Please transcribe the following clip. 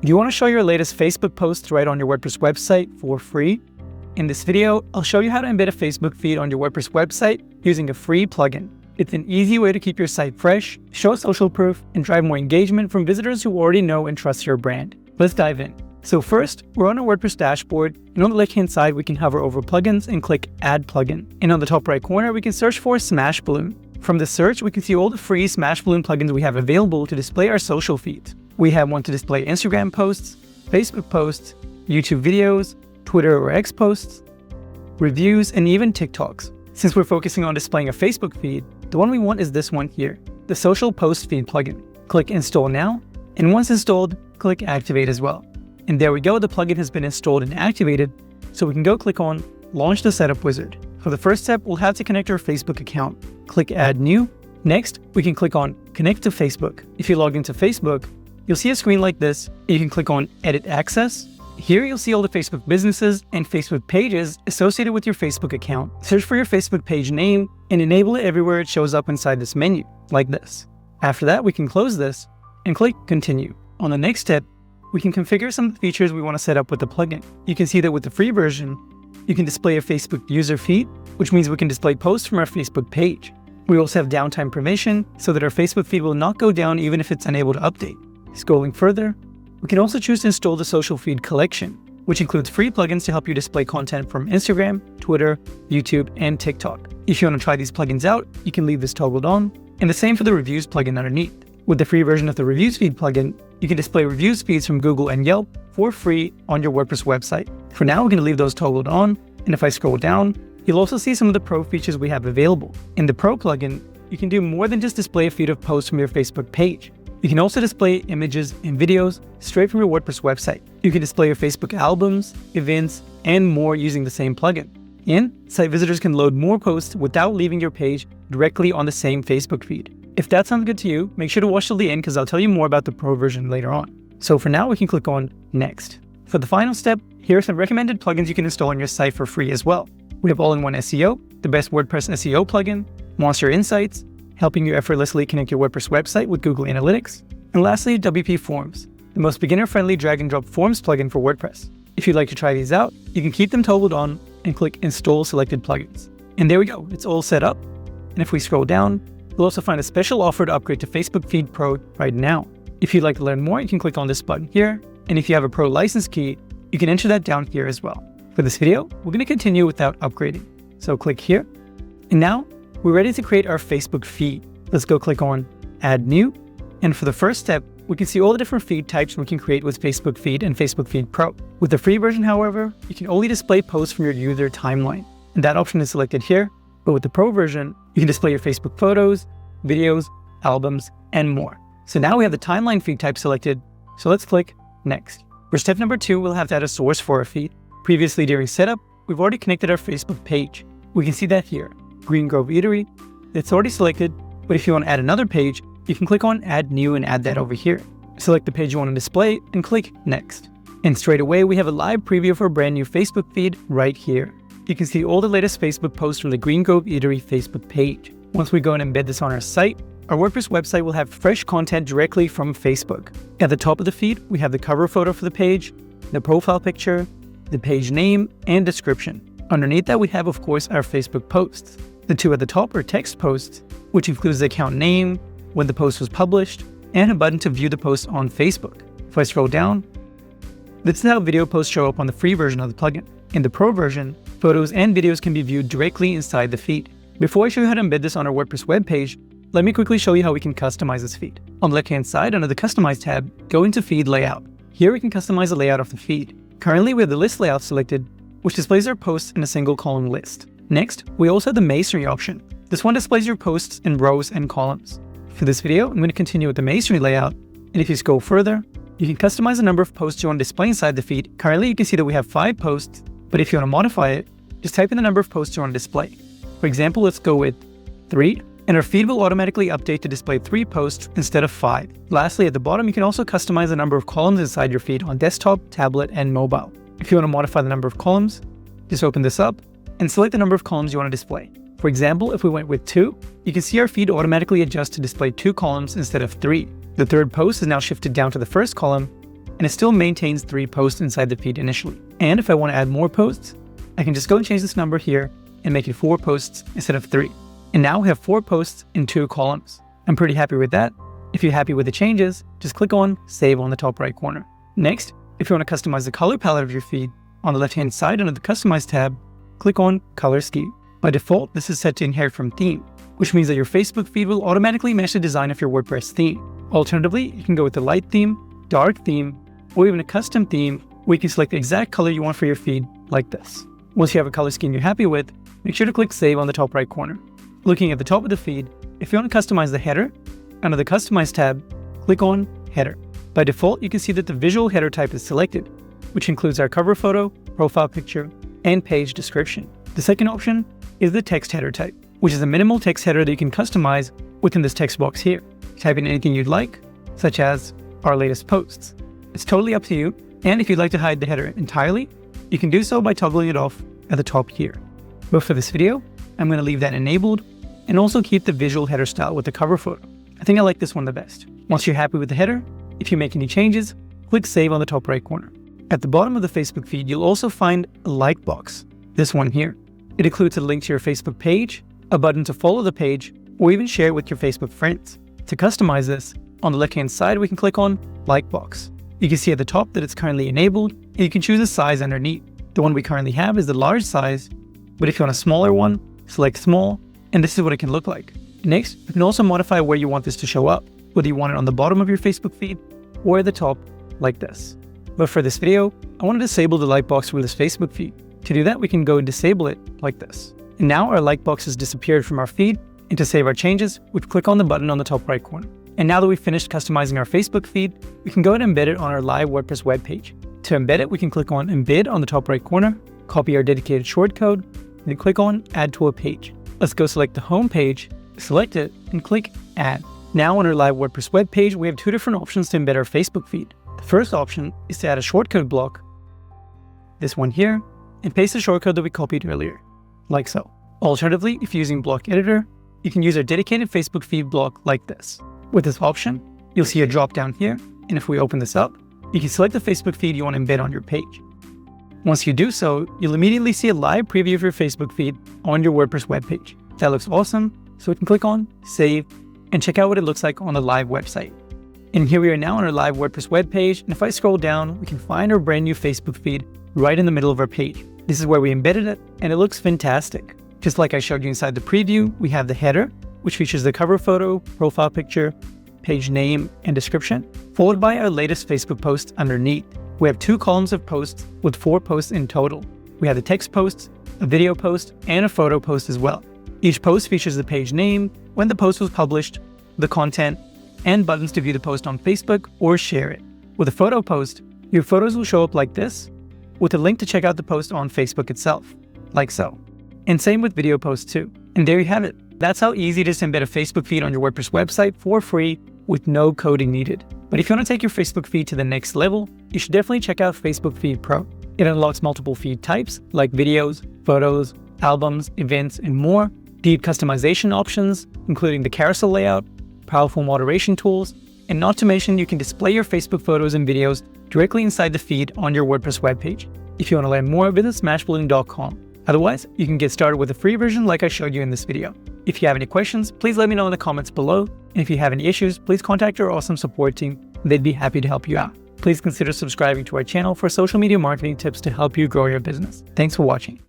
Do you want to show your latest Facebook posts right on your WordPress website for free? In this video, I'll show you how to embed a Facebook feed on your WordPress website using a free plugin. It's an easy way to keep your site fresh, show social proof, and drive more engagement from visitors who already know and trust your brand. Let's dive in. So first, we're on our WordPress dashboard, and on the left-hand side, we can hover over plugins and click Add Plugin. And on the top right corner, we can search for Smash Balloon. From the search, we can see all the free Smash Balloon plugins we have available to display our social feeds. We have one to display Instagram posts, Facebook posts, YouTube videos, Twitter or X posts, reviews, and even TikToks. Since we're focusing on displaying a Facebook feed, the one we want is this one here, the Social Post Feed plugin. Click Install Now, and once installed, click Activate as well. And there we go, the plugin has been installed and activated, so we can go click on Launch the Setup Wizard. For the first step, we'll have to connect our Facebook account. Click Add New. Next, we can click on Connect to Facebook. If you log into Facebook, you'll see a screen like this. You can click on Edit Access. Here you'll see all the Facebook businesses and Facebook pages associated with your Facebook account. Search for your Facebook page name and enable it everywhere it shows up inside this menu, like this. After that, we can close this and click Continue. On the next step, we can configure some of the features we want to set up with the plugin. You can see that with the free version, you can display a Facebook user feed, which means we can display posts from our Facebook page. We also have downtime permission so that our Facebook feed will not go down even if it's unable to update. Scrolling further, we can also choose to install the social feed collection, which includes free plugins to help you display content from Instagram, Twitter, YouTube, and TikTok. If you want to try these plugins out, you can leave this toggled on, and the same for the reviews plugin underneath. With the free version of the reviews feed plugin, you can display reviews feeds from Google and Yelp for free on your WordPress website. For now, we're going to leave those toggled on, and if I scroll down, you'll also see some of the Pro features we have available. In the Pro plugin, you can do more than just display a feed of posts from your Facebook page. You can also display images and videos straight from your WordPress website. You can display your Facebook albums, events, and more using the same plugin. And site visitors can load more posts without leaving your page directly on the same Facebook feed. If that sounds good to you, make sure to watch till the end because I'll tell you more about the Pro version later on. So for now, we can click on Next. For the final step, here are some recommended plugins you can install on your site for free as well. We have All-in-One SEO, the best WordPress SEO plugin, Monster Insights, helping you effortlessly connect your WordPress website with Google Analytics, and lastly, WP Forms, the most beginner-friendly drag-and-drop forms plugin for WordPress. If you'd like to try these out, you can keep them toggled on and click Install Selected Plugins. And there we go, it's all set up. And if we scroll down, you'll also find a special offer to upgrade to Facebook Feed Pro right now. If you'd like to learn more, you can click on this button here, and if you have a Pro license key, you can enter that down here as well. For this video, we're going to continue without upgrading. So click here, and now we're ready to create our Facebook feed. Let's go click on Add New. And for the first step, we can see all the different feed types we can create with Facebook Feed and Facebook Feed Pro. With the free version, however, you can only display posts from your user timeline. And that option is selected here. But with the Pro version, you can display your Facebook photos, videos, albums, and more. So now we have the timeline feed type selected. So let's click Next. For step number 2, we'll have to add a source for our feed. Previously during setup, we've already connected our Facebook page. We can see that here, Green Grove Eatery. It's already selected, but if you want to add another page, you can click on Add New and add that over here. Select the page you want to display and click Next. And straight away, we have a live preview for a brand new Facebook feed right here. You can see all the latest Facebook posts from the Green Grove Eatery Facebook page. Once we go and embed this on our site, our WordPress website will have fresh content directly from Facebook. At the top of the feed, we have the cover photo for the page, the profile picture, the page name, and description. Underneath that, we have, of course, our Facebook posts. The two at the top are text posts, which includes the account name, when the post was published, and a button to view the post on Facebook. If I scroll down, this is how video posts show up on the free version of the plugin. In the Pro version, photos and videos can be viewed directly inside the feed. Before I show you how to embed this on our WordPress webpage, let me quickly show you how we can customize this feed. On the left-hand side, under the Customize tab, go into Feed Layout. Here we can customize the layout of the feed. Currently, we have the list layout selected, which displays our posts in a single column list. Next, we also have the Masonry option. This one displays your posts in rows and columns. For this video, I'm going to continue with the Masonry layout, and if you scroll further, you can customize the number of posts you want to display inside the feed. Currently, you can see that we have 5 posts, but if you want to modify it, just type in the number of posts you want to display. For example, let's go with 3, and our feed will automatically update to display 3 posts instead of 5. Lastly, at the bottom, you can also customize the number of columns inside your feed on desktop, tablet, and mobile. If you want to modify the number of columns, just open this up and select the number of columns you want to display. For example, if we went with 2, you can see our feed automatically adjust to display 2 columns instead of 3. The third post is now shifted down to the first column, and it still maintains 3 posts inside the feed initially. And if I want to add more posts, I can just go and change this number here and make it 4 posts instead of 3. And now we have 4 posts in 2 columns. I'm pretty happy with that. If you're happy with the changes, just click on Save on the top right corner. Next, if you want to customize the color palette of your feed, on the left-hand side under the Customize tab, click on Color Scheme. By default, this is set to inherit from theme, which means that your Facebook feed will automatically match the design of your WordPress theme. Alternatively, you can go with the light theme, dark theme, or even a custom theme where you can select the exact color you want for your feed like this. Once you have a color scheme you're happy with, make sure to click Save on the top right corner. Looking at the top of the feed, if you want to customize the header, under the Customize tab, click on Header. By default, you can see that the visual header type is selected, which includes our cover photo, profile picture, and page description. The second option is the text header type, which is a minimal text header that you can customize within this text box here. Type in anything you'd like, such as our latest posts. It's totally up to you, and if you'd like to hide the header entirely, you can do so by toggling it off at the top here. But for this video, I'm going to leave that enabled and also keep the visual header style with the cover photo. I think I like this one the best. Once you're happy with the header, if you make any changes, click Save on the top right corner. At the bottom of the Facebook feed, you'll also find a like box, this one here. It includes a link to your Facebook page, a button to follow the page, or even share it with your Facebook friends. To customize this, on the left-hand side, we can click on Like Box. You can see at the top that it's currently enabled, and you can choose a size underneath. The one we currently have is the large size, but if you want a smaller one, select Small, and this is what it can look like. Next, you can also modify where you want this to show up, whether you want it on the bottom of your Facebook feed or at the top, like this. But for this video, I want to disable the like box for this Facebook feed. To do that, we can go and disable it like this. And now our like box has disappeared from our feed, and to save our changes, we click on the button on the top right corner. And now that we've finished customizing our Facebook feed, we can go and embed it on our live WordPress web page. To embed it, we can click on Embed on the top right corner, copy our dedicated shortcode, and then click on Add to a Page. Let's go select the home page, select it, and click Add. Now on our live WordPress web page, we have 2 different options to embed our Facebook feed. The first option is to add a shortcode block, this one here, and paste the shortcode that we copied earlier, like so. Alternatively, if you're using Block Editor, you can use our dedicated Facebook feed block like this. With this option, you'll see a drop down here, and if we open this up, you can select the Facebook feed you want to embed on your page. Once you do so, you'll immediately see a live preview of your Facebook feed on your WordPress web page. That looks awesome, so we can click on Save and check out what it looks like on the live website. And here we are now on our live WordPress web page, and if I scroll down, we can find our brand new Facebook feed right in the middle of our page. This is where we embedded it, and it looks fantastic. Just like I showed you inside the preview, we have the header, which features the cover photo, profile picture, page name, and description, followed by our latest Facebook post underneath. We have 2 columns of posts with 4 posts in total. We have the text posts, a video post, and a photo post as well. Each post features the page name, when the post was published, the content, and buttons to view the post on Facebook or share it. With a photo post, your photos will show up like this, with a link to check out the post on Facebook itself, like so. And same with video posts too. And there you have it. That's how easy it is to embed a Facebook feed on your WordPress website for free with no coding needed. But if you want to take your Facebook feed to the next level, you should definitely check out Facebook Feed Pro. It unlocks multiple feed types like videos, photos, albums, events, and more, deep customization options, including the carousel layout, powerful moderation tools, and not to mention you can display your Facebook photos and videos directly inside the feed on your WordPress webpage. If you want to learn more, visit smashbuilding.com. Otherwise, you can get started with a free version like I showed you in this video. If you have any questions, please let me know in the comments below. And if you have any issues, please contact our awesome support team. They'd be happy to help you out. Please consider subscribing to our channel for social media marketing tips to help you grow your business. Thanks for watching.